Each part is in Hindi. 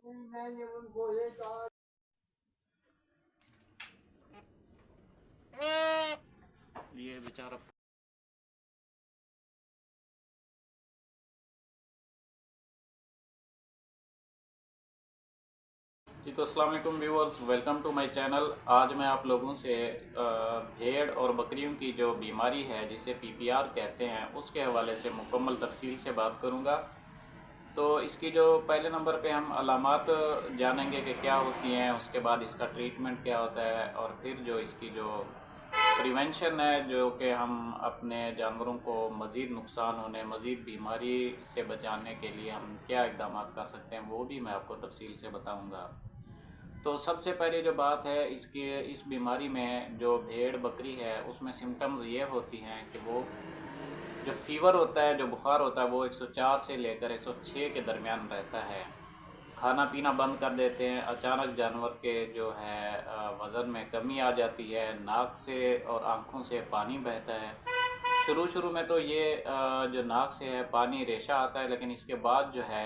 मैंने उनको ये कहा। ये बेचारा जी। तो अस्सलाम वालेकुम viewers, welcome to my channel. आज मैं आप लोगों से भेड़ और बकरियों की जो बीमारी है जिसे पीपीआर कहते हैं उसके हवाले से मुकम्मल तफसील से बात करूंगा। तो इसकी जो पहले नंबर पे हम अलामात जानेंगे कि क्या होती हैं, उसके बाद इसका ट्रीटमेंट क्या होता है, और फिर जो इसकी जो प्रिवेंशन है जो कि हम अपने जानवरों को मज़ीद नुकसान होने, मज़ीद बीमारी से बचाने के लिए हम क्या इक़दाम कर सकते हैं, वो भी मैं आपको तफसील से बताऊंगा। तो सबसे पहले जो बात है इसके इस बीमारी में जो भेड़ बकरी है उसमें सिम्टम्स ये होती हैं कि वो जो फ़ीवर होता है, जो बुखार होता है, वो 104 से लेकर 106 के दरमियान रहता है। खाना पीना बंद कर देते हैं। अचानक जानवर के जो है वज़न में कमी आ जाती है। नाक से और आँखों से पानी बहता है। शुरू में तो ये जो नाक से है पानी रेशा आता है, लेकिन इसके बाद जो है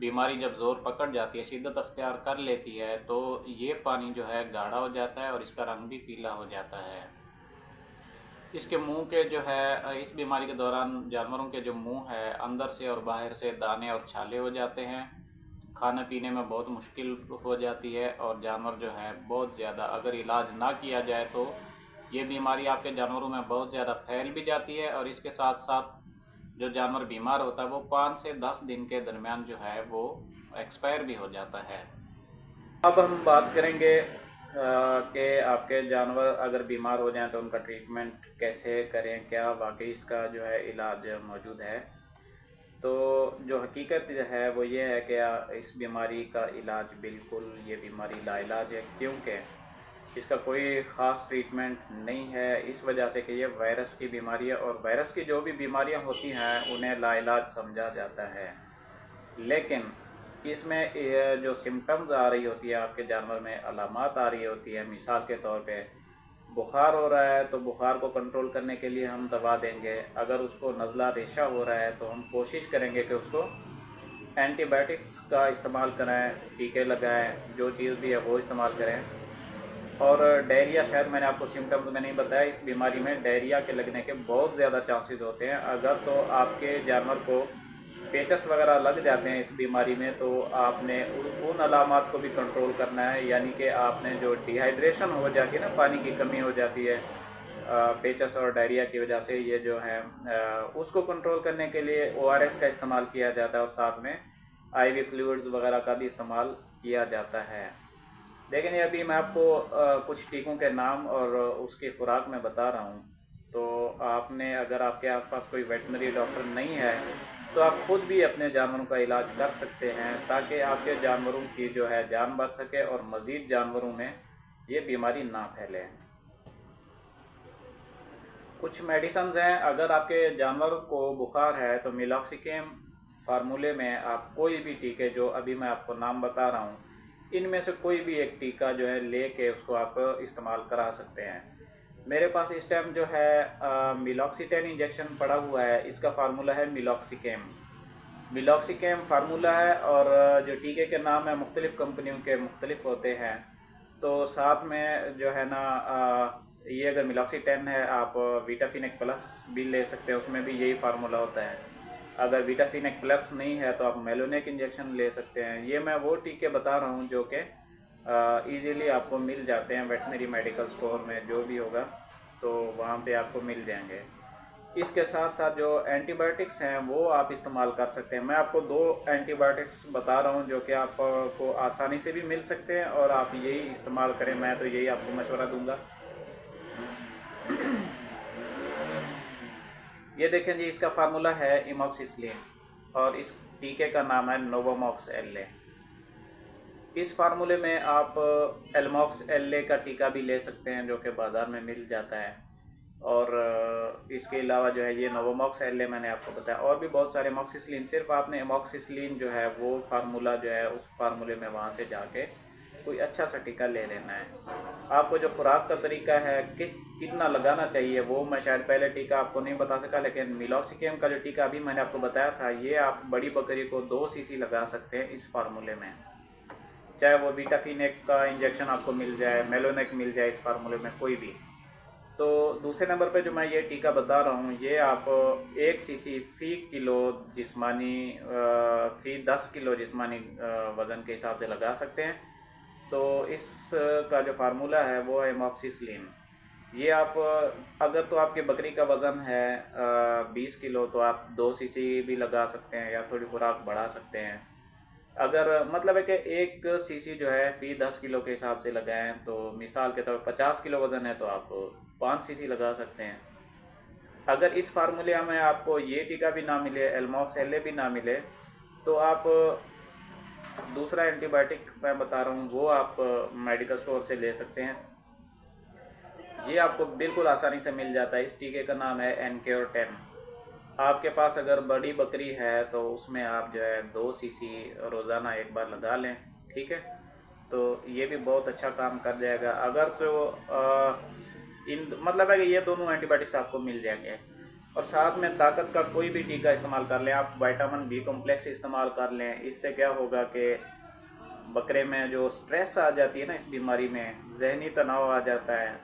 बीमारी जब ज़ोर पकड़ जाती है, शिद्दत अख्तियार कर लेती है, तो ये पानी जो है गाढ़ा हो जाता है और इसका रंग भी पीला हो जाता है। इसके मुंह के जो है इस बीमारी के दौरान जानवरों के जो मुंह है अंदर से और बाहर से दाने और छाले हो जाते हैं। खाने पीने में बहुत मुश्किल हो जाती है और जानवर जो है बहुत ज़्यादा, अगर इलाज ना किया जाए तो ये बीमारी आपके जानवरों में बहुत ज़्यादा फैल भी जाती है, और इसके साथ साथ जो जानवर बीमार होता है वो 5 से 10 दिन के दरमियान जो है वो एक्सपायर भी हो जाता है। अब हम बात करेंगे कि आपके जानवर अगर बीमार हो जाएं तो उनका ट्रीटमेंट कैसे करें, क्या वाकई इसका जो है इलाज मौजूद है। तो जो हकीकत है वो ये है कि इस बीमारी का इलाज बिल्कुल, ये बीमारी लाइलाज है, क्योंकि इसका कोई ख़ास ट्रीटमेंट नहीं है, इस वजह से कि ये वायरस की बीमारी है, और वायरस की जो भी बीमारियां होती हैं उन्हें लाइलाज समझा जाता है। लेकिन इसमें जो सिम्टम्स आ रही होती है, आपके जानवर में अलामात आ रही होती है, मिसाल के तौर पे बुखार हो रहा है तो बुखार को कंट्रोल करने के लिए हम दवा देंगे। अगर उसको नज़ला रेशा हो रहा है तो हम कोशिश करेंगे कि उसको एंटीबायोटिक्स का इस्तेमाल करें, टीके लगाएं, जो चीज़ भी है वो इस्तेमाल करें। और डायरिया, शायद मैंने आपको सिम्टम्स में नहीं बताया, इस बीमारी में डायरिया के लगने के बहुत ज़्यादा चांसेस होते हैं। अगर तो आपके जानवर को पेचस वगैरह लग जाते हैं इस बीमारी में, तो आपने उन अलामात को भी कंट्रोल करना है, यानी कि आपने जो डिहाइड्रेशन हो जाती है ना, पानी की कमी हो जाती है पेचस और डायरिया की वजह से, ये जो है उसको कंट्रोल करने के लिए ORS का इस्तेमाल किया जाता है, और साथ में IV फ्लूइड्स वगैरह का भी इस्तेमाल किया जाता है। लेकिन अभी मैं आपको कुछ टीकों के नाम और उसकी खुराक में बता रहा हूँ। तो आपने, अगर आपके आसपास कोई वेटनरी डॉक्टर नहीं है तो आप खुद भी अपने जानवरों का इलाज कर सकते हैं, ताकि आपके जानवरों की जो है जान बच सके और मज़ीद जानवरों में ये बीमारी ना फैले। कुछ मेडिसन्स हैं, अगर आपके जानवर को बुखार है तो मिलॉक्सिकेम फार्मूले में आप कोई भी टीके जो अभी मैं आपको नाम बता रहा हूँ, इनमें से कोई भी एक टीका जो है लेके उसको आप इस्तेमाल करा सकते हैं। मेरे पास इस टाइम जो है मिलॉक्सीटेन इंजेक्शन पड़ा हुआ है, इसका फार्मूला है मिलॉक्सिकेम फार्मूला है, और जो टीके के नाम है मुख्तलिफ़ कंपनियों के मुख्तलिफ होते हैं। तो साथ में जो है ना ये अगर मिलॉक्सीटेन है, आप वीटाफिनेक प्लस भी ले सकते हैं, उसमें भी यही फार्मूला होता है। अगर वीटाफिनेक प्लस नहीं है तो आप मेलोनेक इंजेक्शन ले सकते हैं। ये मैं वो टीके बता रहा हूँ जो कि ईज़िली आपको मिल जाते हैं वेटनरी मेडिकल स्टोर में, जो भी होगा तो वहाँ पे आपको मिल जाएंगे। इसके साथ साथ जो एंटीबायोटिक्स हैं वो आप इस्तेमाल कर सकते हैं। मैं आपको 2 एंटीबायोटिक्स बता रहा हूँ जो कि आपको आसानी से भी मिल सकते हैं, और आप यही इस्तेमाल करें, मैं तो यही आपको मशवरा दूंगा। ये देखें जी, इसका फार्मूला है इमॉक्सिसिलिन, और इस टीके का नाम है नोवोमॉक्स LA। इस फार्मूले में आप एलमॉक्स LA का टीका भी ले सकते हैं जो कि बाज़ार में मिल जाता है, और इसके अलावा जो है ये नोवोमॉक्स LA मैंने आपको बताया, और भी बहुत सारे एमॉक्सिसिलिन। सिर्फ आपने एमॉक्सिसिलिन जो है वो फार्मूला जो है उस फार्मूले में वहाँ से जाके कोई अच्छा सा टीका ले लेना है। आपको जो खुराक का तरीका है, कितना लगाना चाहिए, वो मैं शायद पहले टीका आपको नहीं बता सका, लेकिन मिलॉक्सिकेम का जो टीका अभी मैंने आपको बताया था, ये आप बड़ी बकरी को 2 cc लगा सकते हैं इस फार्मूले में। चाहे वो बीटाफिनेक का इंजेक्शन आपको मिल जाए, मेलोनेक मिल जाए इस फार्मूले में कोई भी। तो दूसरे नंबर पे जो मैं ये टीका बता रहा हूँ ये आप 1 सीसी फ़ी किलो जिस्मानी फ़ी 10 किलो जिस्मानी वज़न के हिसाब से लगा सकते हैं। तो इसका जो फार्मूला है वो है एमॉक्सिसिलिन। ये आप अगर तो आपकी बकरी का वज़न है 20 किलो तो आप 2 सीसी भी लगा सकते हैं या थोड़ी खुराक बढ़ा सकते हैं। अगर मतलब है कि 1 सीसी जो है फ़ी 10 किलो के हिसाब से लगाएं तो मिसाल के तौर पर 50 किलो वज़न है तो आप 5 सीसी लगा सकते हैं। अगर इस फार्मूले में आपको ये टीका भी ना मिले, एल्मॉक्स एल भी ना मिले, तो आप दूसरा एंटीबायोटिक मैं बता रहा हूँ वो आप मेडिकल स्टोर से ले सकते हैं। ये आपको बिल्कुल आसानी से मिल जाता है। इस टीके का नाम है एनक्योर 10। आपके पास अगर बड़ी बकरी है तो उसमें आप जो है 2 सीसी रोज़ाना एक बार लगा लें, ठीक है। तो ये भी बहुत अच्छा काम कर जाएगा। अगर तो इन मतलब है कि ये दोनों एंटीबायोटिक्स आपको मिल जाएंगे। और साथ में ताकत का कोई भी टीका इस्तेमाल कर लें आप, विटामिन बी कॉम्प्लेक्स इस्तेमाल कर लें। इससे क्या होगा कि बकरे में जो स्ट्रेस आ जाती है ना, इस बीमारी में जहनी तनाव आ जाता है,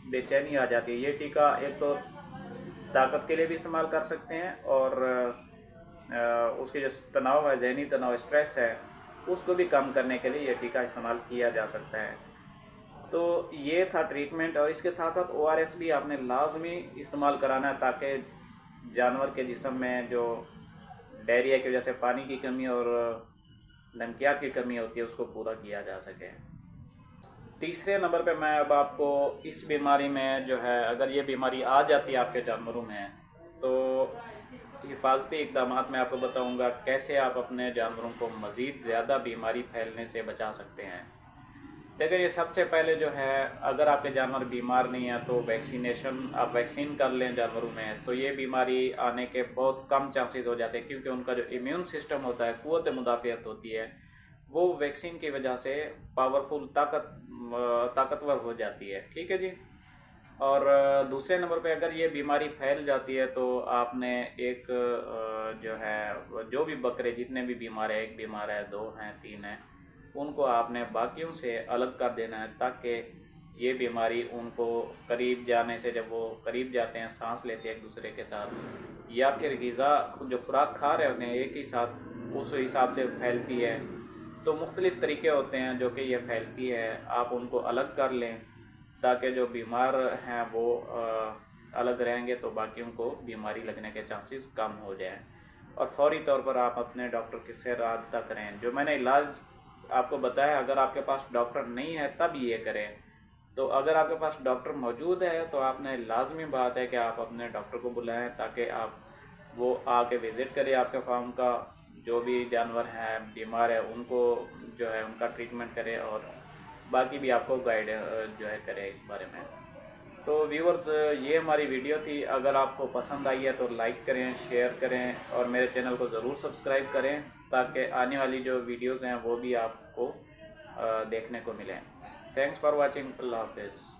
बेचैनी आ जाती है। ये टीका एक तो ताकत के लिए भी इस्तेमाल कर सकते हैं और उसके जो तनाव है, जहनी तनाव, स्ट्रेस है, उसको भी कम करने के लिए ये टीका इस्तेमाल किया जा सकता है। तो ये था ट्रीटमेंट। और इसके साथ साथ ORS भी आपने लाजमी इस्तेमाल कराना है ताकि जानवर के जिस्म में जो डायरिया की वजह से पानी की कमी और नमकियात की कमी होती है उसको पूरा किया जा सके। तीसरे नंबर पे मैं अब आपको इस बीमारी में जो है, अगर ये बीमारी आ जाती है आपके जानवरों में तो हिफाजती इक़दाम मैं आपको बताऊंगा कैसे आप अपने जानवरों को मज़ीद ज़्यादा बीमारी फैलने से बचा सकते हैं। देखिए, ये सबसे पहले जो है, अगर आपके जानवर बीमार नहीं है तो वैक्सीनेशन, आप वैक्सीन कर लें जानवरों में, तो ये बीमारी आने के बहुत कम चांसेस हो जाते हैं क्योंकि उनका जो इम्यून सिस्टम होता है, क़ुव्वत मुदाफ़ियत होती है, वो वैक्सीन की वजह से पावरफुल ताकतवर हो जाती है, ठीक है जी। और दूसरे नंबर पे अगर ये बीमारी फैल जाती है तो आपने एक जो है, जो भी बकरे जितने भी बीमार है, 1 बीमार है, 2 हैं, 3 हैं, उनको आपने बाकियों से अलग कर देना है ताकि ये बीमारी उनको करीब जाने से, जब वो करीब जाते हैं, सांस लेते हैं एक दूसरे के साथ या फिर ग़िज़ा जो खुराक खा रहे होते हैं एक ही साथ, उस हिसाब से फैलती है। तो मुख्तलिफ़ तरीके होते हैं जो कि ये फैलती है, आप उनको अलग कर लें ताकि जो बीमार हैं वो अलग रहेंगे तो बाकियों को बीमारी लगने के चांसेस कम हो जाएं। और फौरी तौर पर आप अपने डॉक्टर से रब्ता करें। जो मैंने इलाज आपको बताया, अगर आपके पास डॉक्टर नहीं है तब ये करें। तो अगर आपके पास डॉक्टर मौजूद है तो आपने लाजमी बात है कि आप अपने डॉक्टर को बुलाएं ताकि आप वो आके विज़िट करें आपके फार्म का, जो भी जानवर हैं बीमार है उनको जो है उनका ट्रीटमेंट करें और बाकी भी आपको गाइड जो है करें इस बारे में। तो व्यूअर्स, ये हमारी वीडियो थी। अगर आपको पसंद आई है तो लाइक करें, शेयर करें और मेरे चैनल को ज़रूर सब्सक्राइब करें ताकि आने वाली जो वीडियोज़ हैं वो भी आपको देखने को मिलें। Thanks for watching. अल्लाह हाफ़िज़।